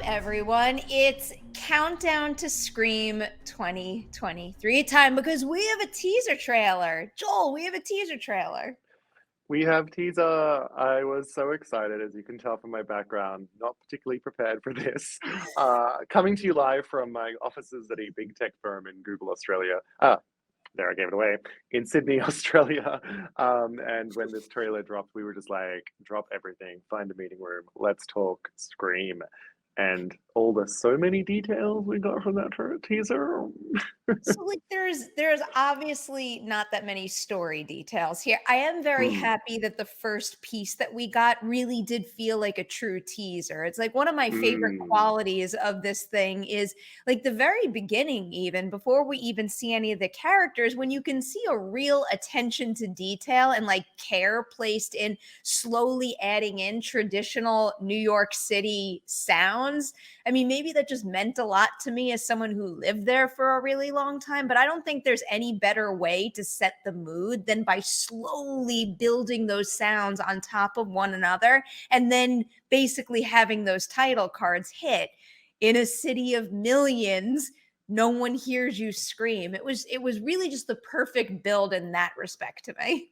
everyone. It's Countdown to Scream 2023 time because we have a teaser trailer. Joel, we have a teaser trailer. We have teaser. I was so excited, as you can tell from my background, not particularly prepared for this. Coming to you live from my offices at a big tech firm in Google, Australia. There, I gave it away. In Sydney, Australia. And when this trailer dropped, we were just like, drop everything, find a meeting room, let's talk Scream. And so many details we got from that teaser. So like there's obviously not that many story details here. I am very happy that the first piece that we got really did feel like a true teaser. It's like one of my favorite qualities of this thing is like the very beginning, even before we even see any of the characters, when you can see a real attention to detail and like care placed in slowly adding in traditional New York City sounds. I mean, maybe that just meant a lot to me as someone who lived there for a really long time, but I don't think there's any better way to set the mood than by slowly building those sounds on top of one another and then basically having those title cards hit. In a city of millions, no one hears you scream. It was really just the perfect build in that respect to me.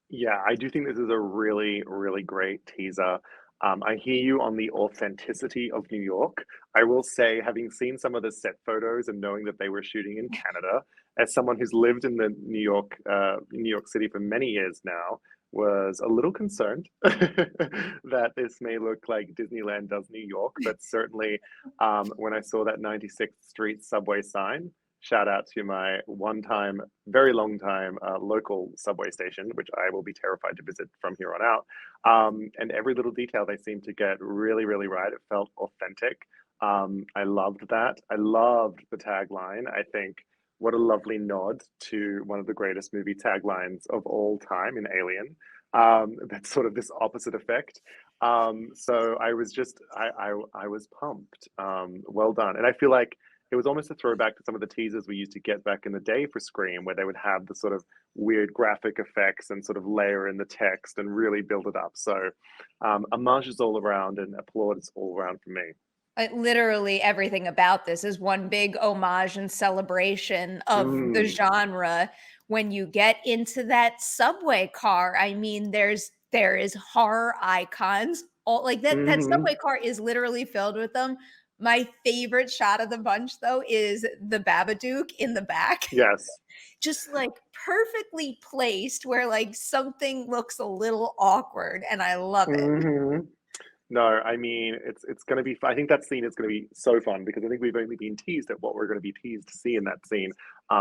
Yeah, I do think this is a really, really great teaser. I hear you on the authenticity of New York. I will say, having seen some of the set photos and knowing that they were shooting in Canada, as someone who's lived in the New York City for many years now, was a little concerned that this may look like Disneyland does New York. But certainly, when I saw that 96th Street subway sign, shout out to my one time, very long time local subway station, which I will be terrified to visit from here on out. And every little detail they seemed to get really, really right. It felt authentic. I loved that. I loved the tagline. I think what a lovely nod to one of the greatest movie taglines of all time in Alien. That's sort of this opposite effect. So I was I was pumped. Well done. And I feel like it was almost a throwback to some of the teasers we used to get back in the day for Scream, where they would have the sort of weird graphic effects and sort of layer in the text and really build it up. So, homages all around and applause all around for me. Literally everything about this is one big homage and celebration of the Mm, genre. When you get into that subway car, I mean, there is horror icons. All like that hmm subway car is literally filled with them. My favorite shot of the bunch, though, is the Babadook in the back. Yes. Just like perfectly placed where like something looks a little awkward, and I love it. hmm No, I mean it's going to be. I think that scene is going to be so fun because I think we've only been teased at what we're going to be teased to see in that scene.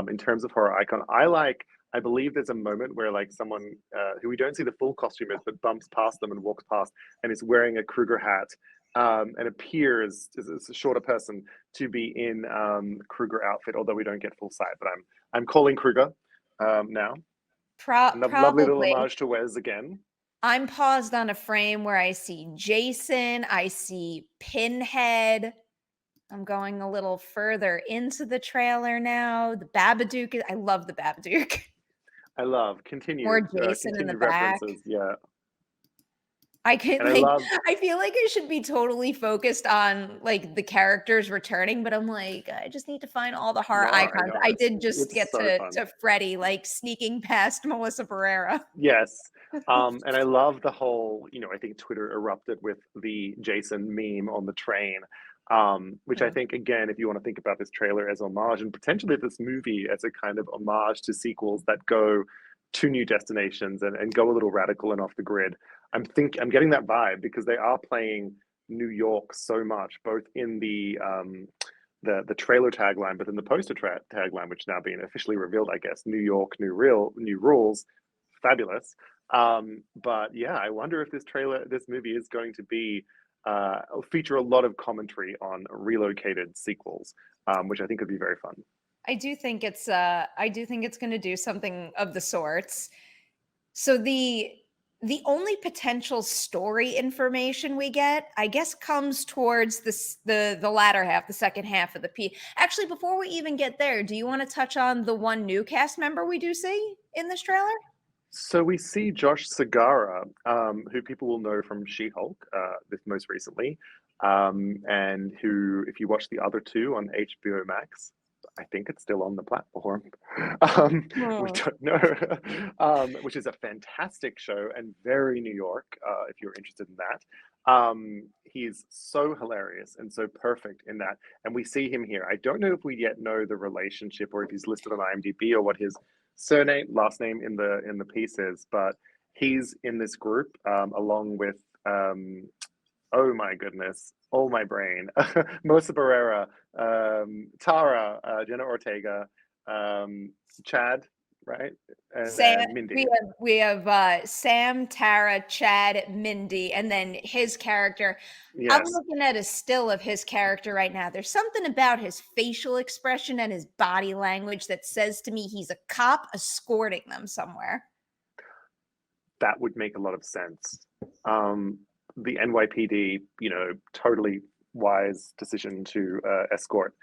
In terms of horror icon, I believe there's a moment where like someone who we don't see the full costume is, but bumps past them and walks past and is wearing a Kruger hat. And appears as a shorter person to be in Kruger outfit, although we don't get full sight. But I'm calling Kruger now. Lovely little Probably. homage to Wes again. I'm paused on a frame where I see Jason, I see Pinhead. I'm going a little further into the trailer now. The Babadook, I love the Babadook. I love More continued Jason in the continued back. references. Yeah, I could and I like love. I feel like I should be totally focused on like the characters returning, but I'm like, I just need to find all the You horror are. I icons. know I did just it's get so fun. to Freddy like sneaking past Melissa Barrera. Yes. And I love the whole, I think Twitter erupted with the Jason meme on the train, which I think, again, if you want to think about this trailer as homage and potentially this movie as a kind of homage to sequels that go to new destinations and go a little radical and off the grid, I'm getting that vibe because they are playing New York so much, both in the trailer tagline, but in the poster tagline, which now being officially revealed, I guess, New York, new rules, fabulous. But yeah, I wonder if this movie is going to be feature a lot of commentary on relocated sequels, which I think would be very fun. I do think it's going to do something of the sorts. So the only potential story information we get, I guess, comes towards the latter half, the second half of the piece. Actually, before we even get there, do you want to touch on the one new cast member we do see in this trailer? So we see Josh Segarra, who people will know from She-Hulk, this most recently. and who, if you watch the other two on HBO Max, I think it's still on the platform. We Hmm. don't know, which is a fantastic show and very New York, if you're interested in that. He's so hilarious and so perfect in that, and we see him here. I don't know if we yet know the relationship or if he's listed on IMDb or what his surname, last name in the piece is, but he's in this group along with oh my goodness, oh my brain, Mosa Barrera, Tara, Jenna Ortega, Chad, right, Sam, and Mindy. we have Sam, Tara, Chad, Mindy, and then his character. I'm Yes, looking at a still of his character right now. There's something about his facial expression and his body language that says to me he's a cop escorting them somewhere. that would make a lot of sense. Um, the NYPD, totally wise decision to escort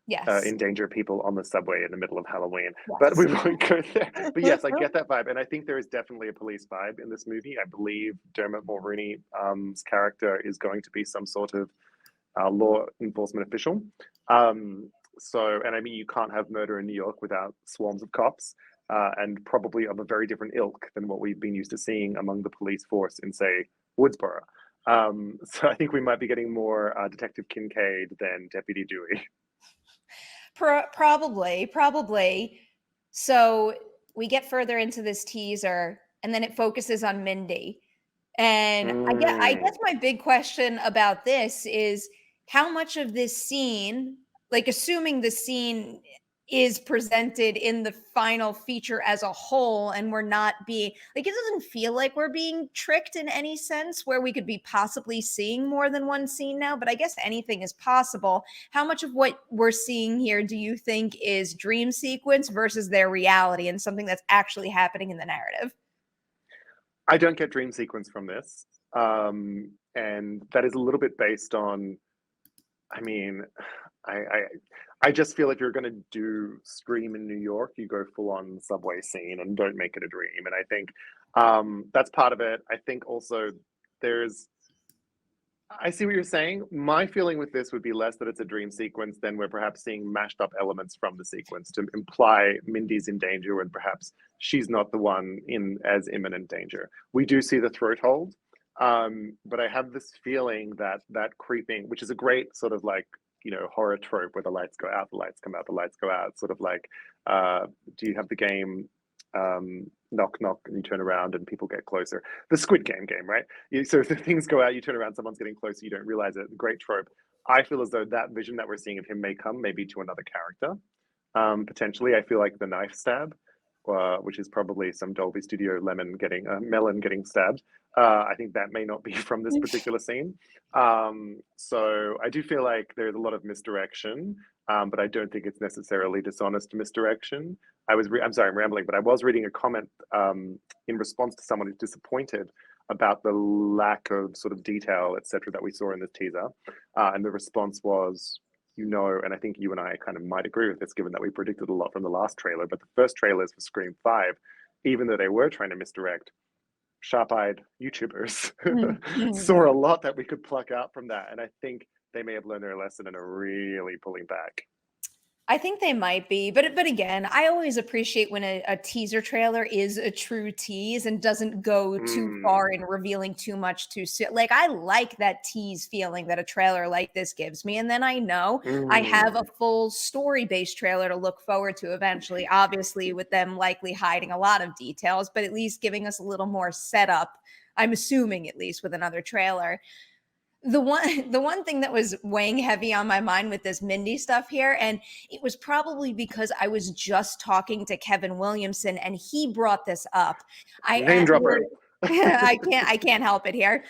Yes. endanger people on the subway in the middle of Halloween. But we Yes. won't go there. But yes, I get that vibe, and I think there is definitely a police vibe in this movie. I believe Dermot Mulroney's character is going to be some sort of law enforcement official. And I mean, you can't have murder in New York without swarms of cops, and probably of a very different ilk than what we've been used to seeing among the police force in, say, Woodsboro. So I think we might be getting more Detective Kincaid than Deputy Dewey. Probably. So we get further into this teaser, and then it focuses on Mindy. And I Mm. guess my big question about this is how much of this scene, like assuming the scene is presented in the final feature as a whole, and we're not being like, it doesn't feel like we're being tricked in any sense where we could be possibly seeing more than one scene now, but I guess anything is possible. How much of what we're seeing here do you think is dream sequence versus their reality and something that's actually happening in the narrative? I don't get dream sequence from this. And that is a little bit based on, I mean, I I, I just feel if you're gonna do Scream in New York, you go full on subway scene and don't make it a dream. And I think that's part of it. I think also there's I see what you're saying. My feeling with this would be less that it's a dream sequence than we're perhaps seeing mashed up elements from the sequence to imply Mindy's in danger when perhaps she's not the one in as imminent danger. We do see the throat hold, but I have this feeling that that creeping, which is a great sort of like horror trope where the lights go out, the lights come out, the lights go out, sort of like uh, do you have the game knock knock and you turn around and people get closer, the Squid Game, right? So if the things go out, you turn around, someone's getting closer, you don't realize it. Great trope. I feel as though that vision that we're seeing of him may come maybe to another character. Potentially, I feel like the knife stab, which is probably some Dolby Studio melon getting stabbed. I think that may not be from this particular scene. So I do feel like there's a lot of misdirection, but I don't think it's necessarily dishonest misdirection. I'm sorry, I'm rambling, but I was reading a comment in response to someone who's disappointed about the lack of sort of detail, etc., that we saw in this teaser. And the response was, and I think you and I kind of might agree with this, given that we predicted a lot from the last trailer, but the first trailers for Scream 5, even though they were trying to misdirect, sharp-eyed YouTubers saw a lot that we could pluck out from that. And I think they may have learned their lesson and are really pulling back. I think they might be, but again, I always appreciate when a teaser trailer is a true tease and doesn't go too far Mm, in revealing too much too soon. Like I like that tease feeling that a trailer like this gives me, and then I know I have a mm. full story-based trailer to look forward to eventually. Obviously, with them likely hiding a lot of details, but at least giving us a little more setup. I'm assuming at least with another trailer. The one thing that was weighing heavy on my mind with this Mindy stuff here, and it was probably because I was just talking to Kevin Williamson and he brought this up. I Name dropper. I can't help it here.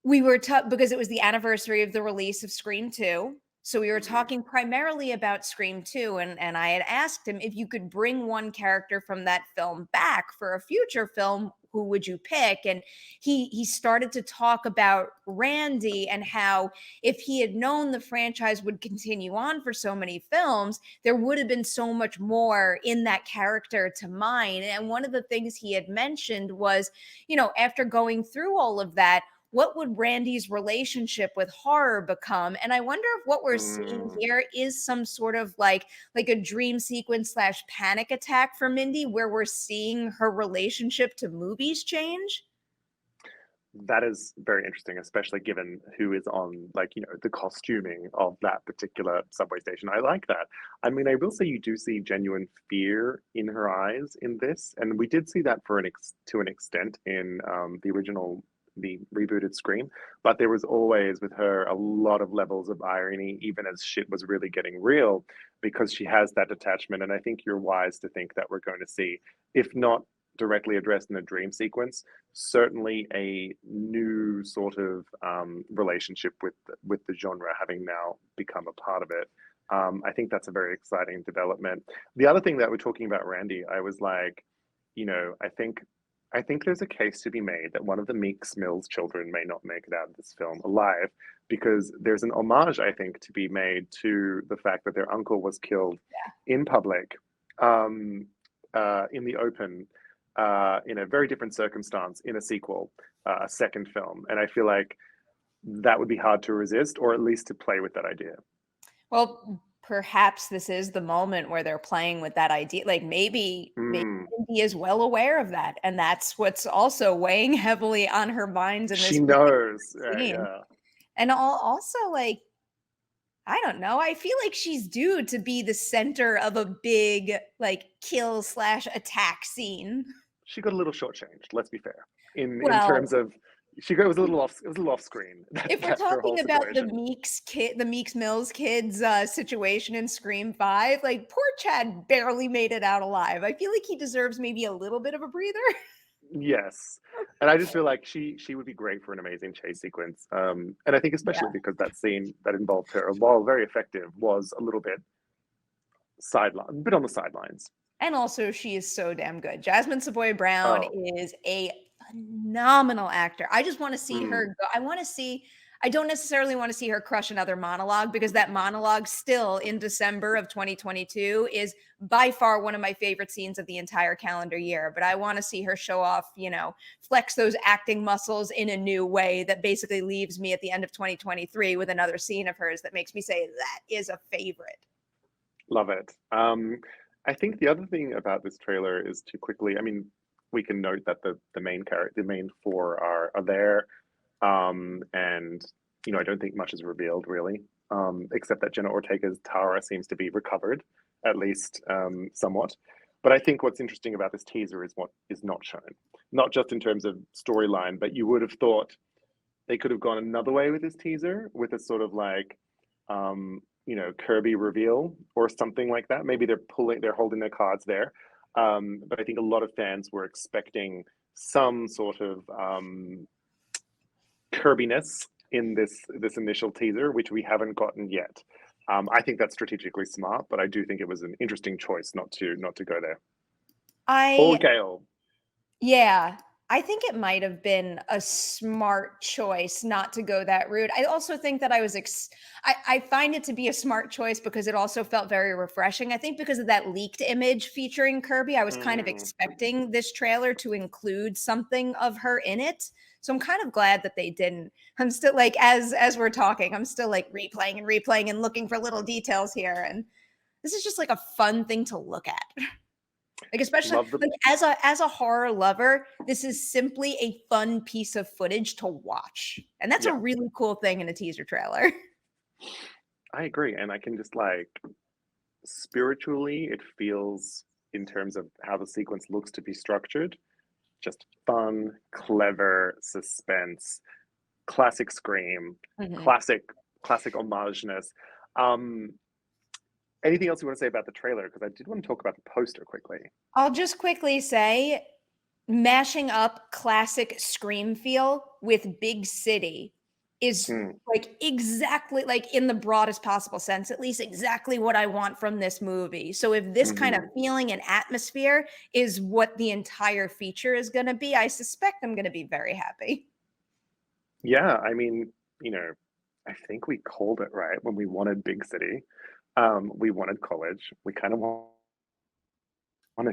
We were because it was the anniversary of the release of Scream 2. So we were Mhm. talking primarily about Scream 2, and I had asked him if you could bring one character from that film back for a future film, who would you pick? And he started to talk about Randy and how if he had known the franchise would continue on for so many films, there would have been so much more in that character to mine. And one of the things he had mentioned was, after going through all of that, what would Randy's relationship with horror become? And I wonder if what we're seeing Mm. here is some sort of like a dream sequence slash panic attack for Mindy, where we're seeing her relationship to movies change. That is very interesting, especially given who is on, like, the costuming of that particular subway station. I like that. I mean, I will say you do see genuine fear in her eyes in this, and we did see that to an extent in the rebooted Scream, but there was always with her a lot of levels of irony, even as shit was really getting real, because she has that detachment. And I think you're wise to think that we're going to see, if not directly addressed in the dream sequence, certainly a new sort of relationship with the genre having now become a part of it. I think that's a very exciting development. The other thing that we're talking about Randy, I was like, I think there's a case to be made that one of the Meek Mill's children may not make it out of this film alive, because there's an homage, I think, to be made to the fact that their uncle was killed in public, um, in the open, in a very different circumstance in a sequel, a second film. And I feel like that would be hard to resist, or at least to play with that idea. Well, perhaps this is the moment where they're playing with that idea. Like maybe Mm, Mindy is well aware of that, and that's what's also weighing heavily on her mind in she this particular knows. scene. Yeah. And also, like, I don't know, I feel like she's due to be the center of a big, like, kill slash attack scene. She got a little shortchanged, let's be fair. In terms Well, of it was a little off screen, if we're that her whole talking about situation. The Meeks Mills kids, situation in Scream 5, like, poor Chad barely made it out alive. I feel like he deserves maybe a little bit of a breather. Yes. And I just feel like she would be great for an amazing chase sequence. And I think Yeah, especially because that scene that involved her, while very effective, was a little bit on the sidelines. and also she is so damn good. Jasmine Savoy Brown Oh, is a phenomenal actor. I just wanna see her mm, go I don't necessarily wanna see her crush another monologue, because that monologue still in December of 2022 is by far one of my favorite scenes of the entire calendar year, but I wanna see her show off, flex those acting muscles in a new way that basically leaves me at the end of 2023 with another scene of hers that makes me say, "That is a favorite." love it. I think the other thing about this trailer is to quickly, I mean, we can note that the main four are there. And I don't think much is revealed really, except that Jenna Ortega's Tara seems to be recovered, at least somewhat. But I think what's interesting about this teaser is what is not shown, not just in terms of storyline, but you would have thought they could have gone another way with this teaser, with a sort of like, Kirby reveal or something like that. Maybe they're holding their cards there. But I think a lot of fans were expecting some sort of Kirbiness in this initial teaser, which we haven't gotten yet. I think that's strategically smart, but I do think it was an interesting choice not to go there. Poor I Gail. Yeah, I think it might have been a smart choice not to go that route. I also think that I find it to be a smart choice because it also felt very refreshing. I think because of that leaked image featuring Kirby, I was kind of Mm, expecting this trailer to include something of her in it. So I'm kind of glad that they didn't. I'm still like, as we're talking, I'm still like replaying and looking for little details here. And this is just like a fun thing to look at. Like, especially love the like, as a horror lover, this is simply a fun piece of footage to watch, and that's a Yeah, really cool thing in a teaser trailer. I agree, and I can just like spiritually, it feels in terms of how the sequence looks to be structured, just fun, clever suspense, classic Scream, Mhm. classic homageness. Um, Anything else you want to say about the trailer? Because I did want to talk about the poster quickly. I'll just quickly say, mashing up classic Scream feel with big city is, Mm, like, exactly like, in the broadest possible sense, at least exactly what I want from this movie. So if this kind of mhm. feeling and atmosphere is what the entire feature is gonna be, I suspect I'm gonna be very happy. Yeah, I mean, you know, I think we called it right when we wanted big city. We wanted college. We kind of wanted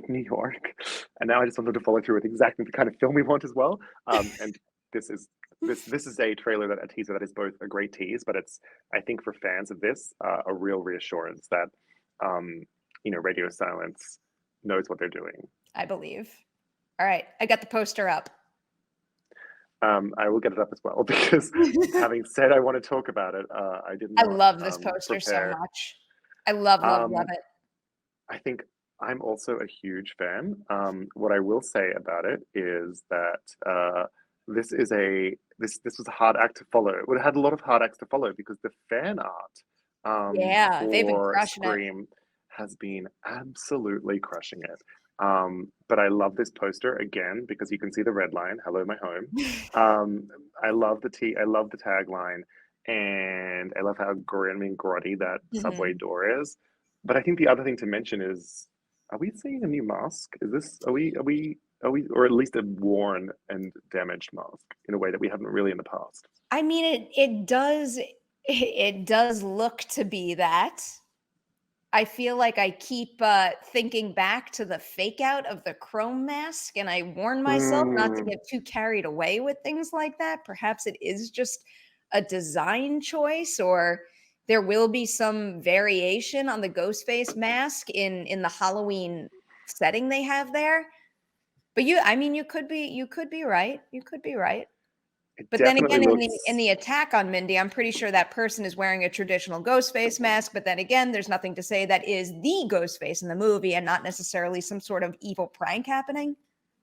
New York, and now I just wanted to follow through with exactly the kind of film we want as well. And this is this is a trailer that a teaser that is both a great tease, but it's I think for fans of this a real reassurance that um, Radio Silence knows what they're doing. I believe. All right, I got the poster up. I will get it up as well because having said I want to talk about it, I did I not love this poster so prepare. much. I love, love, love Um, it. I think I'm also a huge fan. What I will say about it is that this was a hard act to follow. It would have had a lot of hard acts to follow because the fan art Yeah, they've been for crushing it. Scream has been absolutely crushing it. But I love this poster again because you can see the red line, "Hello, my home." I love I love the tagline, and I love how grim and grotty that subway Mhm. door is. But I think the other thing to mention is, are we seeing a new mask? Is this or at least a worn and damaged mask in a way that we haven't really in the past? I mean, it does look to be that. I feel like I keep, thinking back to the fake out of the chrome mask, and I warn myself not to Mm, get too carried away with things like that. Perhaps it is just a design choice, or there will be some variation on the Ghostface mask in the Halloween setting they have there. But I mean, you could be right. You could be right. it But then definitely again, in the looks. attack on Mindy, I'm pretty sure that person is wearing a traditional ghost face mask, but then again, there's nothing to say that is the ghost face in the movie and not necessarily some sort of evil prank happening.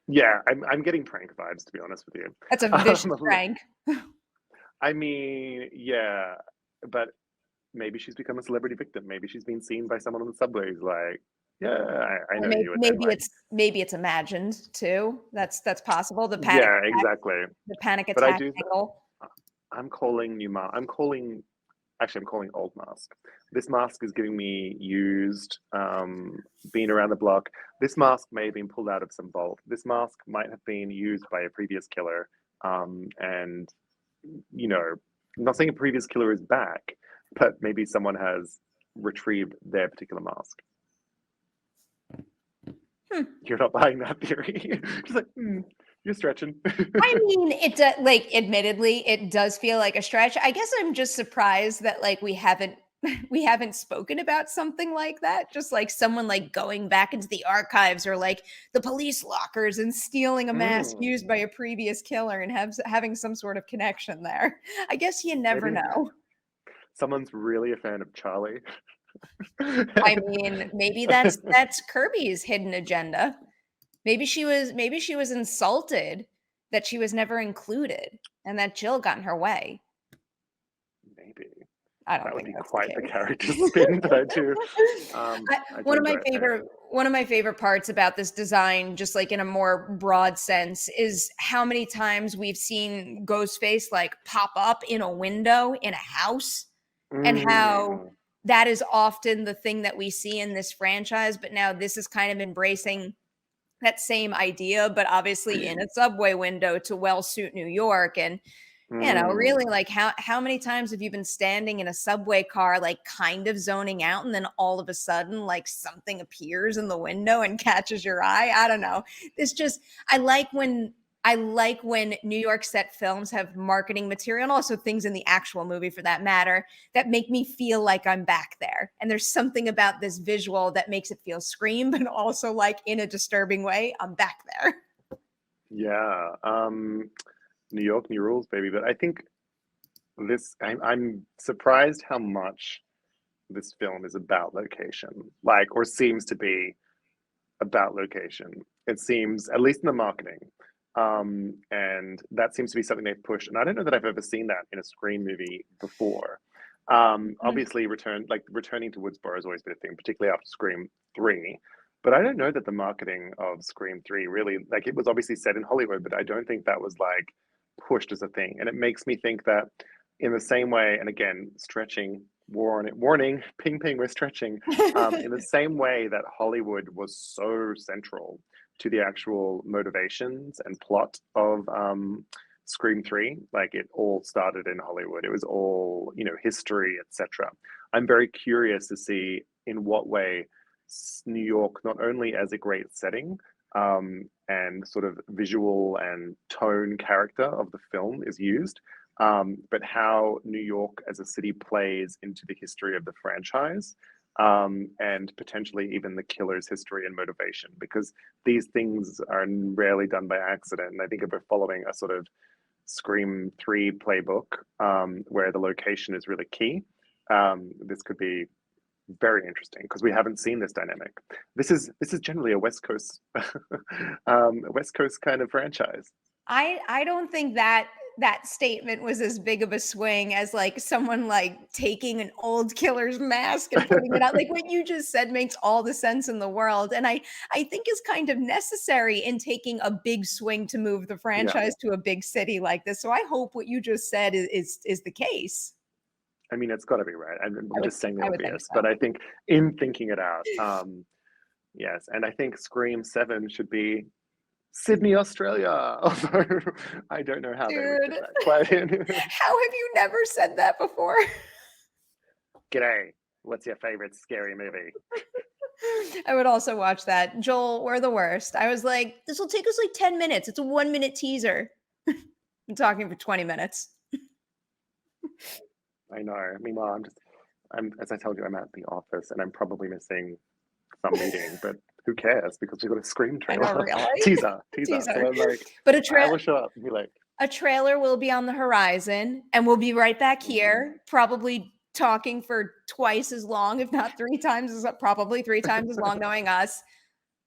Yeah, I'm getting prank vibes to be honest with you. That's a vicious Um, prank. I mean, yeah, but maybe she's become a celebrity victim. Maybe she's been seen by someone on the subway who's like, "Yeah, I Or know you," and then maybe like, it's imagined too. That's possible. yeah, exactly. The panic But I attack do. angle. I'm calling I'm calling. Actually, I'm calling old mask. This mask is giving me used, being around the block. This mask may have been pulled out of some vault. This mask might have been used by a previous killer. And, you know, I'm not saying a previous killer is back, but maybe someone has retrieved their particular mask. Hmm. You're not buying that theory. Just like, you're stretching. I mean, like, admittedly, it does feel like a stretch. I guess I'm just surprised that, like, we haven't we haven't spoken about something like that. Just like someone like going back into the archives or like the police lockers and stealing a mask Mm, used by a previous killer and having some sort of connection there. I guess you never maybe know. someone's really a fan of Charlie. I mean, maybe that's Kirby's hidden agenda. Maybe she was insulted that she was never included and that Jill got in her way. Maybe. I don't That would think be that's the quite the case. character spin, but I I do one of my enjoy it though. favorite one of my favorite parts about this design, just like in a more broad sense, is how many times we've seen Ghostface like pop up in a window in a house, and how Mm, that is often the thing that we see in this franchise, but now this is kind of embracing that same idea, but obviously in a subway window to well suit New York. And really, mm. like, how many times have you been standing in a subway car, like, kind of zoning out, and then all of a sudden, like, something appears in the window and catches your eye? I don't know. This just I like when New York set films have marketing material, and also things in the actual movie for that matter, that make me feel like I'm back there. And there's something about this visual that makes it feel Scream, but also like in a disturbing way, I'm back there. Yeah. New York, new rules, baby. But I think I'm surprised how much this film is about location, like, or seems to be about location. It seems, at least in the marketing. And that seems to be something they've pushed. And I don't know that I've ever seen that in a Scream movie before. Mhm. Obviously, returning to Woodsboro has always been a thing, particularly after Scream 3. But I don't know that the marketing of Scream 3 really, like, it was obviously set in Hollywood, but I don't think that was like pushed as a thing. And it makes me think that in the same way, and again, stretching, warning, ping ping, we're stretching, in the same way that Hollywood was so central to the actual motivations and plot of Scream 3, like it all started in Hollywood. It was all, history, etc. I'm very curious to see in what way New York, not only as a great setting, and sort of visual and tone character of the film is used, but how New York as a city plays into the history of the franchise, and potentially even the killer's history and motivation, because these things are rarely done by accident. And I think if we're following a sort of Scream 3 playbook, where the location is really key, this could be very interesting because we haven't seen this dynamic. This is generally a West Coast West Coast kind of franchise. I don't think that that statement was as big of a swing as, like, someone, like, taking an old killer's mask and putting it out. Like, what you just said makes all the sense in the world, and I think is kind of necessary in taking a big swing to move the Yeah, franchise to a big city like this. So I hope what you just said is the case. I mean it's got to be right. I'm just saying the I would think obvious, but so. I think in thinking it out, yes, and I think Scream 7 should be Sydney, Australia. Although I don't know how they would Dude, fit that quite in. how have you never said that before? G'day. What's your favorite scary movie? I would also watch that. Joel, we're the worst. I was like, this will take us like 10 minutes. It's a 1 minute teaser. I'm talking for 20 minutes. I know. Meanwhile, I'm as I told you, I'm at the office and I'm probably missing some meeting, but who cares? Because we got a Scream I know, trailer, really? teaser. So Teaser. I'm like, But I will show up and be like, a trailer will be on the horizon, and we'll be right back mhm. here, probably talking for twice as long, if not three times as probably three times as long, knowing us.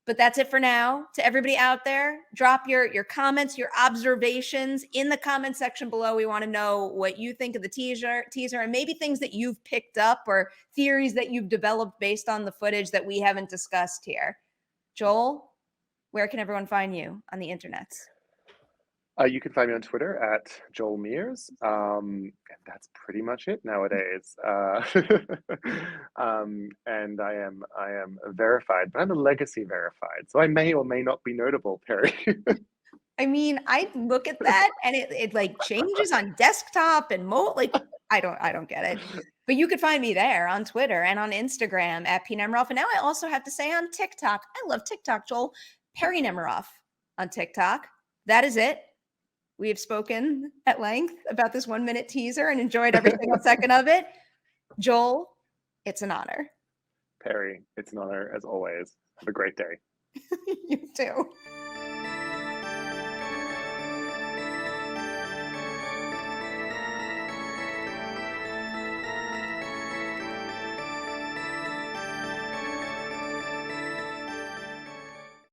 But that's it for now. To everybody out there, drop your comments, your observations in the comment section below. We want to know what you think of the teaser, and maybe things that you've picked up or theories that you've developed based on the footage that we haven't discussed here. Joel, where can everyone find you on the internet? You can find me on Twitter at Joel Mears, and that's pretty much it nowadays. And I am verified, but I'm a legacy verified, so I may or may not be notable, Perry. I mean, I look at that and it like changes on desktop and like I don't get it. But you could find me there on Twitter and on Instagram at PNemroff. And now I also have to say on TikTok. I love TikTok, Joel. Perry Nemiroff on TikTok. That is it. We have spoken at length about this 1 minute teaser and enjoyed every single second of it. Joel, it's an honor. Perry, it's an honor as always. Have a great day. You too.